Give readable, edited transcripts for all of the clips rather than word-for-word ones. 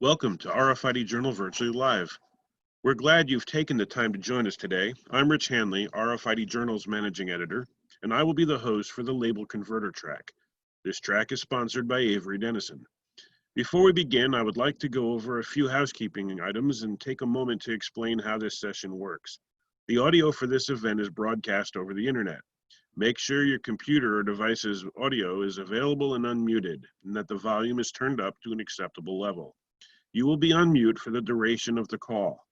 Welcome to RFID Journal Virtually Live. We're glad you've taken the time to join us today. I'm Rich Hanley, RFID Journal's managing editor, and I will be the host for the Label Converter track. This track is sponsored by Avery Dennison. Before we begin, I would like to go over a few housekeeping items and take a moment to explain how this session works. The audio for this event is broadcast over the internet. Make sure your computer or device's audio is available and unmuted, and that the volume is turned up to an acceptable level. You will be on mute for the duration of the call.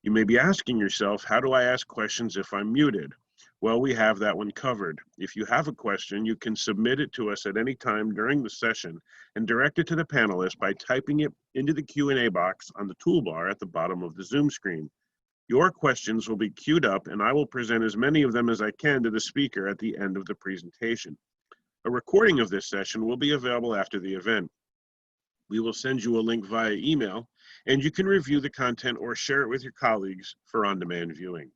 You may be asking yourself, how do I ask questions if I'm muted? Well, we have that one covered. If you have a question, you can submit it to us at any time during the session and direct it to the panelists by typing it into the Q&A box on the toolbar at the bottom of the Zoom screen. Your questions will be queued up and I will present as many of them as I can to the speaker at the end of the presentation. A recording of this session will be available after the event. We will send you a link via email, and you can review the content or share it with your colleagues for on-demand viewing.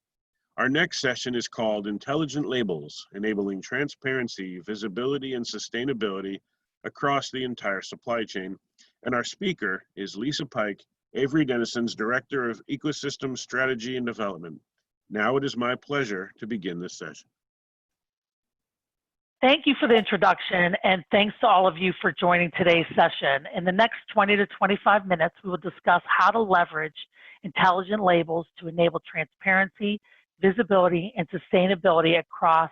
Our next session is called Intelligent Labels, Enabling Transparency, Visibility, and Sustainability Across the Entire Supply Chain. And our speaker is Lisa Pike, Avery Dennison's Director of Ecosystem Strategy and Development. Now it is my pleasure to begin this session. Thank you for the introduction, and thanks to all of you for joining today's session. In the next 20 to 25 minutes, we will discuss how to leverage intelligent labels to enable transparency, visibility, and sustainability across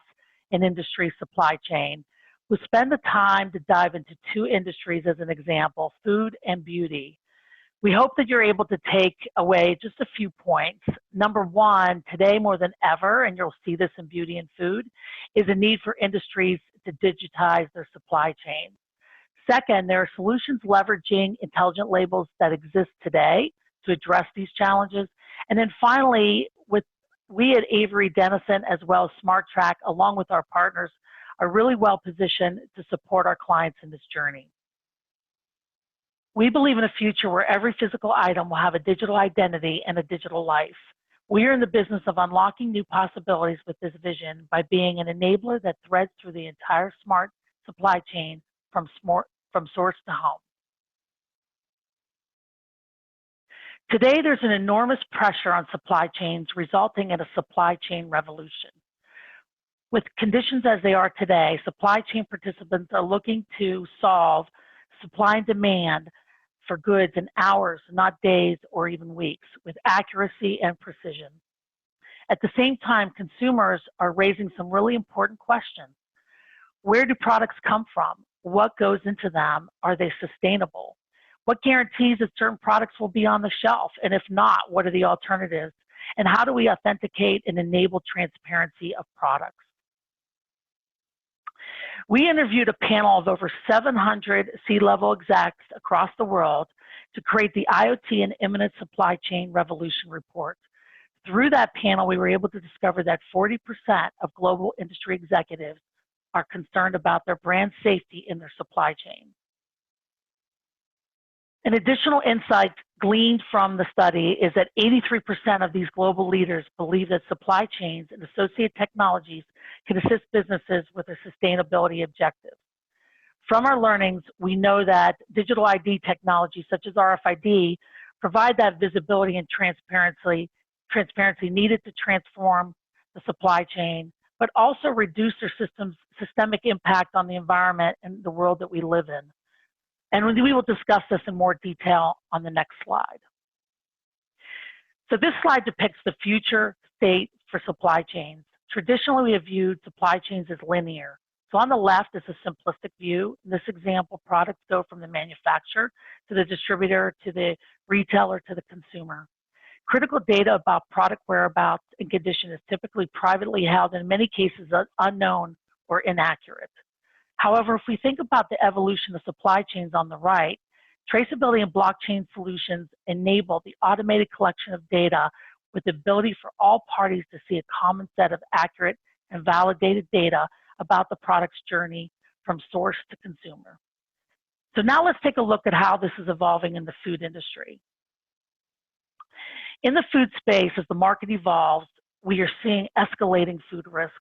an industry supply chain. We'll spend the time to dive into two industries as an example, food and beauty. We hope that you're able to take away just a few points. Number one, today more than ever, and you'll see this in beauty and food, is a need for industries to digitize their supply chains. Second, there are solutions leveraging intelligent labels that exist today to address these challenges. And then finally, we at Avery Dennison as well as SmartTrack, along with our partners, are really well positioned to support our clients in this journey. We believe in a future where every physical item will have a digital identity and a digital life. We are in the business of unlocking new possibilities with this vision by being an enabler that threads through the entire smart supply chain from source to home. Today, there's an enormous pressure on supply chains resulting in a supply chain revolution. With conditions as they are today, supply chain participants are looking to solve supply and demand for goods in hours, not days or even weeks, with accuracy and precision. At the same time, consumers are raising some really important questions. Where do products come from? What goes into them? Are they sustainable? What guarantees that certain products will be on the shelf? And if not, what are the alternatives? And how do we authenticate and enable transparency of products? We interviewed a panel of over 700 C-level execs across the world to create the IoT and Imminent Supply Chain Revolution report. Through that panel, we were able to discover that 40% of global industry executives are concerned about their brand safety in their supply chain. An additional insight gleaned from the study is that 83% of these global leaders believe that supply chains and associated technologies can assist businesses with their sustainability objectives. From our learnings, we know that digital ID technologies such as RFID provide that visibility and transparency needed to transform the supply chain, but also reduce their systemic impact on the environment and the world that we live in. And we will discuss this in more detail on the next slide. So this slide depicts the future state for supply chains. Traditionally, we have viewed supply chains as linear. So on the left is a simplistic view. In this example, products go from the manufacturer to the distributor, to the retailer, to the consumer. Critical data about product whereabouts and condition is typically privately held, and in many cases unknown or inaccurate. However, if we think about the evolution of supply chains on the right, traceability and blockchain solutions enable the automated collection of data with the ability for all parties to see a common set of accurate and validated data about the product's journey from source to consumer. So now let's take a look at how this is evolving in the food industry. In the food space, as the market evolves, we are seeing escalating food risks.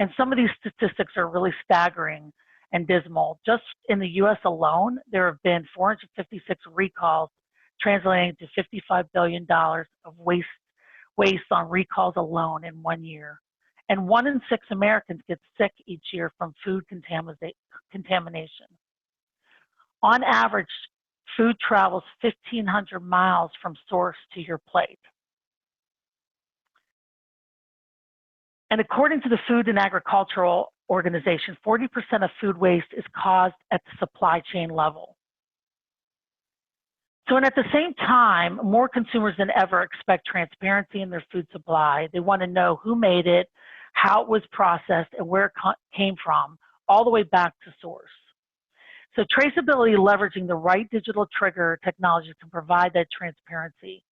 And some of these statistics are really staggering and dismal. Just in the US alone, there have been 456 recalls translating to $55 billion of waste on recalls alone in 1 year. And 1 in 6 Americans get sick each year from food contamination. On average, food travels 1,500 miles from source to your plate. And according to the Food and Agricultural Organization, 40% of food waste is caused at the supply chain level. So, and at the same time, more consumers than ever expect transparency in their food supply. They want to know who made it, how it was processed, and where it came from, all the way back to source. So traceability, leveraging the right digital trigger technology, can provide that transparency.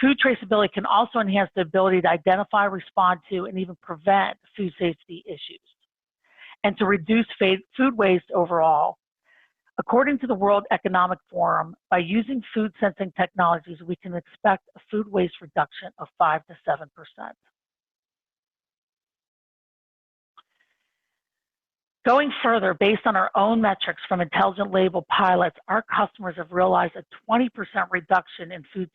Food traceability can also enhance the ability to identify, respond to, and even prevent food safety issues, and to reduce food waste overall. According to the World Economic Forum, by using food sensing technologies, we can expect a food waste reduction of 5 to 7%. Going further, based on our own metrics from Intelligent Label pilots, our customers have realized a 20% reduction in food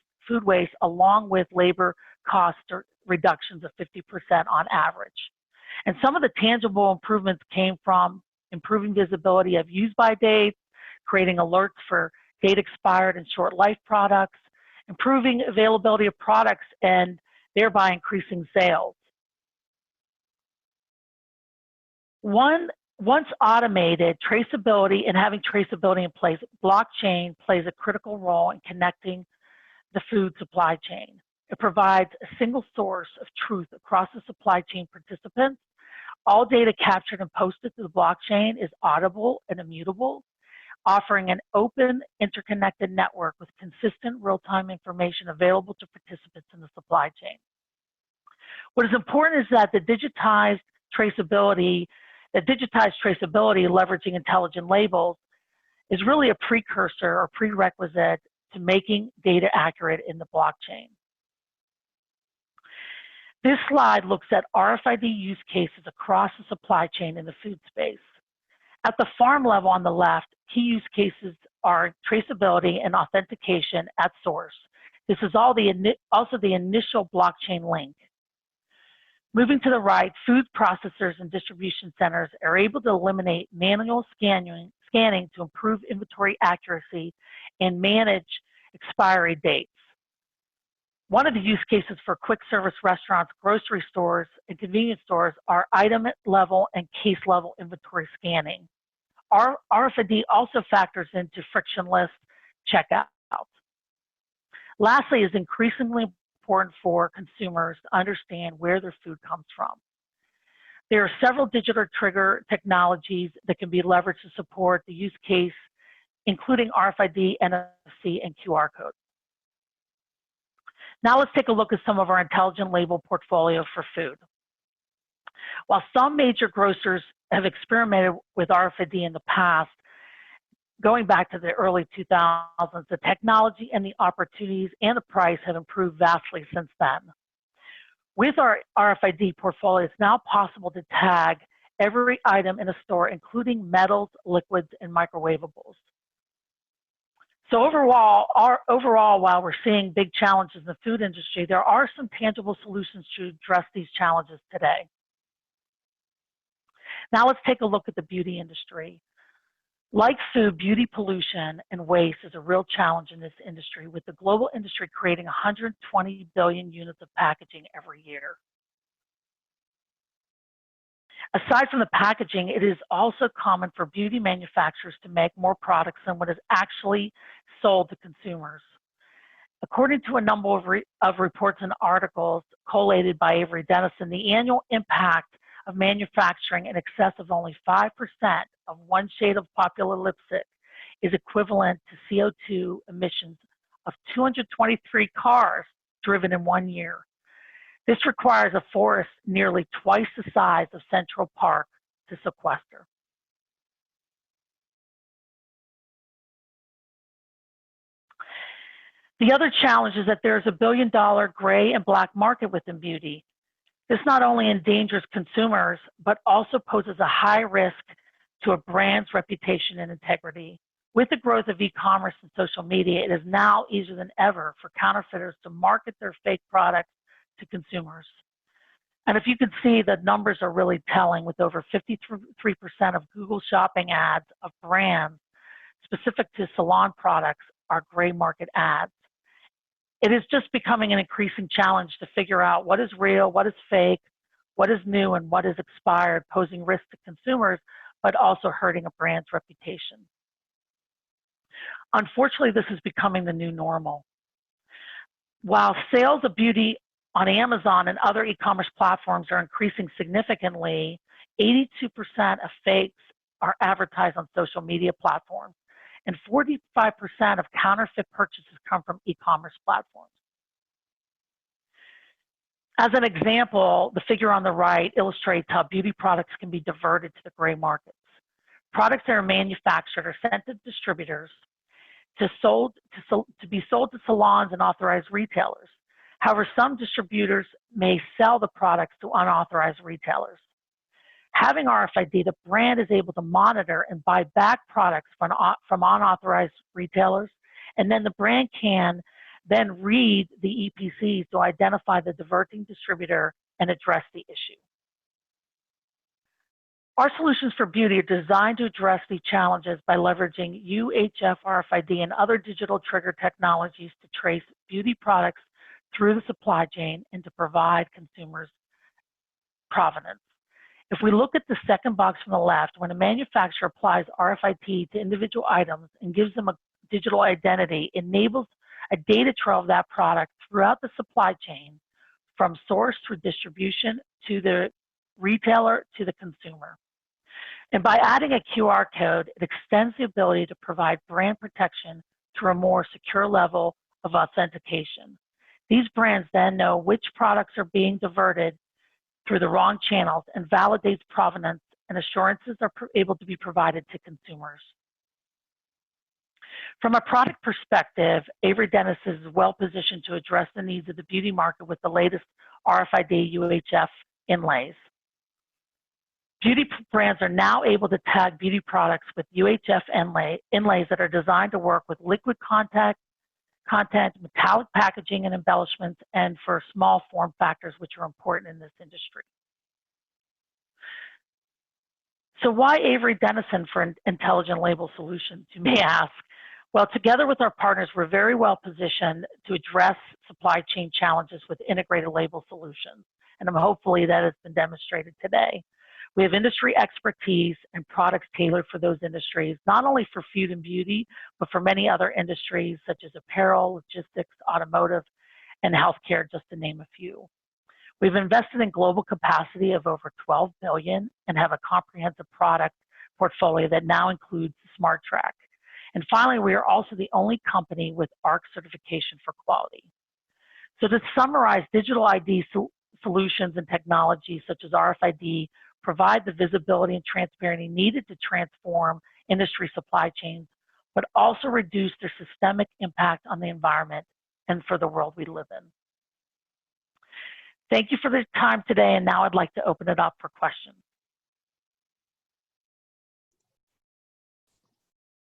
waste, along with labor cost reductions of 50% on average. And some of the tangible improvements came from improving visibility of use-by dates, creating alerts for date expired and short life products, improving availability of products, and thereby increasing sales. Once automated, traceability and having traceability in place, blockchain plays a critical role in connecting the food supply chain. It provides a single source of truth across the supply chain participants. All data captured and posted to the blockchain is auditable and immutable, offering an open, interconnected network with consistent real-time information available to participants in the supply chain. What is important is that the digitized traceability leveraging intelligent labels is really a precursor or prerequisite to making data accurate in the blockchain. This slide looks at RFID use cases across the supply chain in the food space. At the farm level on the left, key use cases are traceability and authentication at source. This is also the initial blockchain link. Moving to the right, food processors and distribution centers are able to eliminate manual scanning to improve inventory accuracy and manage expiry dates. One of the use cases for quick service restaurants, grocery stores, and convenience stores are item level and case level inventory scanning. RFID also factors into frictionless checkout. Lastly, is increasingly important for consumers to understand where their food comes from. There are several digital trigger technologies that can be leveraged to support the use case, including RFID, NFC, and QR codes. Now let's take a look at some of our intelligent label portfolio for food. While some major grocers have experimented with RFID in the past, going back to the early 2000s, the technology and the opportunities and the price have improved vastly since then. With our RFID portfolio, it's now possible to tag every item in a store, including metals, liquids, and microwavables. So overall, while we're seeing big challenges in the food industry, there are some tangible solutions to address these challenges today. Now let's take a look at the beauty industry. Like food, beauty pollution and waste is a real challenge in this industry, with the global industry creating 120 billion units of packaging every year. Aside from the packaging, it is also common for beauty manufacturers to make more products than what is actually sold to consumers. According to a number of reports and articles collated by Avery Dennison, the annual impact of manufacturing in excess of only 5% of one shade of popular lipstick is equivalent to CO2 emissions of 223 cars driven in 1 year. This requires a forest nearly twice the size of Central Park to sequester. The other challenge is that there is a billion-dollar gray and black market within beauty. This not only endangers consumers, but also poses a high risk to a brand's reputation and integrity. With the growth of e-commerce and social media, it is now easier than ever for counterfeiters to market their fake products to consumers. And if you can see, the numbers are really telling, with over 53% of Google shopping ads of brands specific to salon products are gray market ads. It is just becoming an increasing challenge to figure out what is real, what is fake, what is new, and what is expired, posing risk to consumers, but also hurting a brand's reputation. Unfortunately, this is becoming the new normal. While sales of beauty on Amazon and other e-commerce platforms are increasing significantly, 82% of fakes are advertised on social media platforms, and 45% of counterfeit purchases come from e-commerce platforms. As an example, the figure on the right illustrates how beauty products can be diverted to the gray markets. Products that are manufactured are sent to distributors to be sold to salons and authorized retailers. However, some distributors may sell the products to unauthorized retailers. Having RFID, the brand is able to monitor and buy back products from unauthorized retailers, and then the brand can then read the EPCs to identify the diverting distributor and address the issue. Our solutions for beauty are designed to address these challenges by leveraging UHF RFID and other digital trigger technologies to trace beauty products through the supply chain and to provide consumers provenance. If we look at the second box from the left, when a manufacturer applies RFID to individual items and gives them a digital identity, it enables a data trail of that product throughout the supply chain, from source through distribution to the retailer to the consumer. And by adding a QR code, it extends the ability to provide brand protection through a more secure level of authentication. These brands then know which products are being diverted through the wrong channels and validates provenance, and assurances are able to be provided to consumers. From a product perspective, Avery Dennison is well positioned to address the needs of the beauty market with the latest RFID UHF inlays. Beauty brands are now able to tag beauty products with UHF inlays that are designed to work with liquid content, metallic packaging and embellishments, and for small form factors, which are important in this industry. So why Avery Dennison for intelligent label solutions, you may ask? Well, together with our partners, we're very well positioned to address supply chain challenges with integrated label solutions, and hopefully that has been demonstrated today. We have industry expertise and products tailored for those industries, not only for food and beauty, but for many other industries such as apparel, logistics, automotive, and healthcare, just to name a few. We've invested in global capacity of over $12 billion and have a comprehensive product portfolio that now includes SmartTrack. And finally, we are also the only company with ARC certification for quality. So to summarize, digital ID solutions and technologies such as RFID provide the visibility and transparency needed to transform industry supply chains, but also reduce their systemic impact on the environment and for the world we live in. Thank you for the time today, and now I'd like to open it up for questions.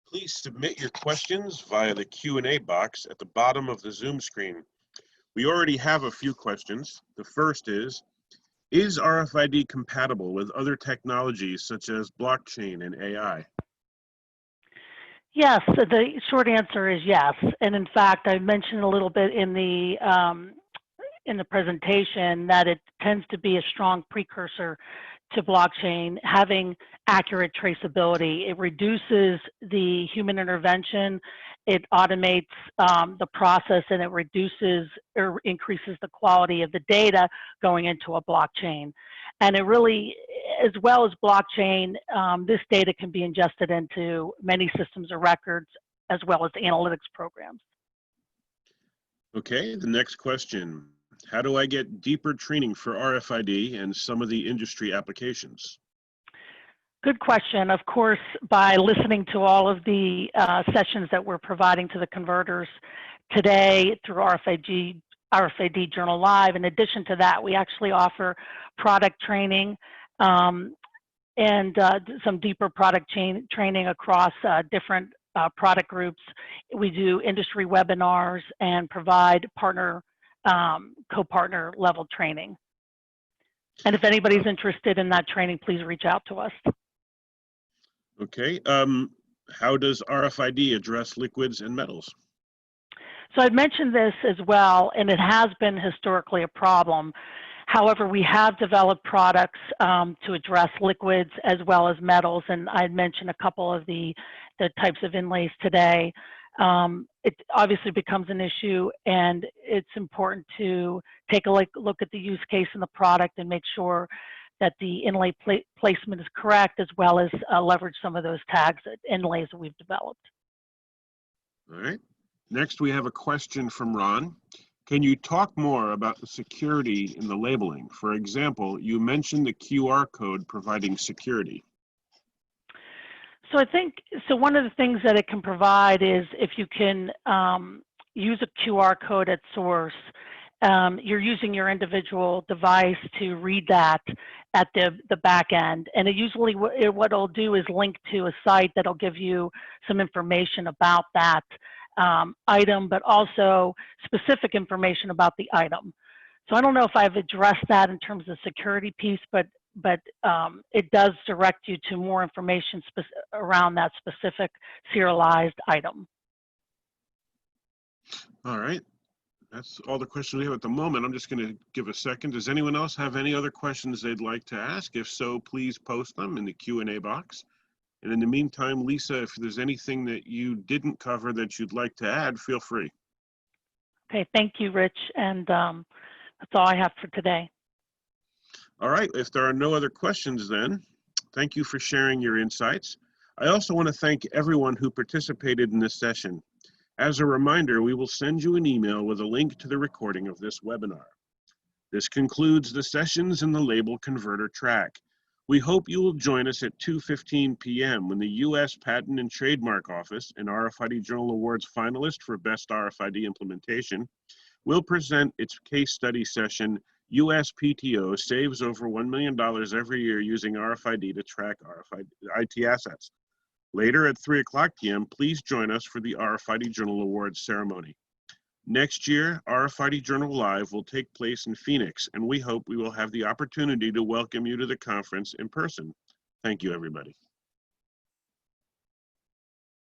Please submit your questions via the Q&A box at the bottom of the Zoom screen. We already have a few questions. The first is RFID compatible with other technologies such as blockchain and AI? Yes, the short answer is yes. And in fact, I mentioned a little bit in the presentation that it tends to be a strong precursor to blockchain, having accurate traceability. It reduces the human intervention, it automates the process, and it reduces or increases the quality of the data going into a blockchain. And it really, as well as blockchain, this data can be ingested into many systems of records as well as analytics programs. Okay, the next question. How do I get deeper training for RFID and some of the industry applications? Good question. Of course, by listening to all of the sessions that we're providing to the converters today through RFID Journal Live. In addition to that, we actually offer product training and some deeper product training across different product groups. We do industry webinars and provide partner, co-partner level training. And if anybody's interested in that training, please reach out to us. Okay. How does RFID address liquids and metals? So I'd mentioned this as well, and it has been historically a problem. However, we have developed products to address liquids as well as metals, and I'd mentioned a couple of the types of inlays today. It obviously becomes an issue, and it's important to take a look at the use case in the product and make sure that the inlay placement is correct, as well as leverage some of those tags, inlays that we've developed. All right. Next, we have a question from Ron. Can you talk more about the security in the labeling? For example, you mentioned the QR code providing security. So I think, one of the things that it can provide is if you can use a QR code at source, you're using your individual device to read that at the back end. And it usually, what it'll do is link to a site that'll give you some information about that item, but also specific information about the item. So I don't know if I've addressed that in terms of security piece, but it does direct you to more information around that specific serialized item. All right. That's all the questions we have at the moment. I'm just going to give a second. Does anyone else have any other questions they'd like to ask? If so, please post them in the Q&A box. And in the meantime, Lisa, if there's anything that you didn't cover that you'd like to add, feel free. Okay, thank you, Rich. And that's all I have for today. All right, if there are no other questions then, thank you for sharing your insights. I also want to thank everyone who participated in this session. As a reminder, we will send you an email with a link to the recording of this webinar. This concludes the sessions in the Label Converter track. We hope you will join us at 2:15 p.m. when the U.S. Patent and Trademark Office, an RFID Journal Awards finalist for Best RFID Implementation, will present its case study session, USPTO Saves Over $1 Million Every Year Using RFID to Track RFID IT Assets. Later at 3:00 p.m., please join us for the RFID Journal Awards ceremony. Next year, RFID Journal Live will take place in Phoenix, and we hope we will have the opportunity to welcome you to the conference in person. Thank you, everybody.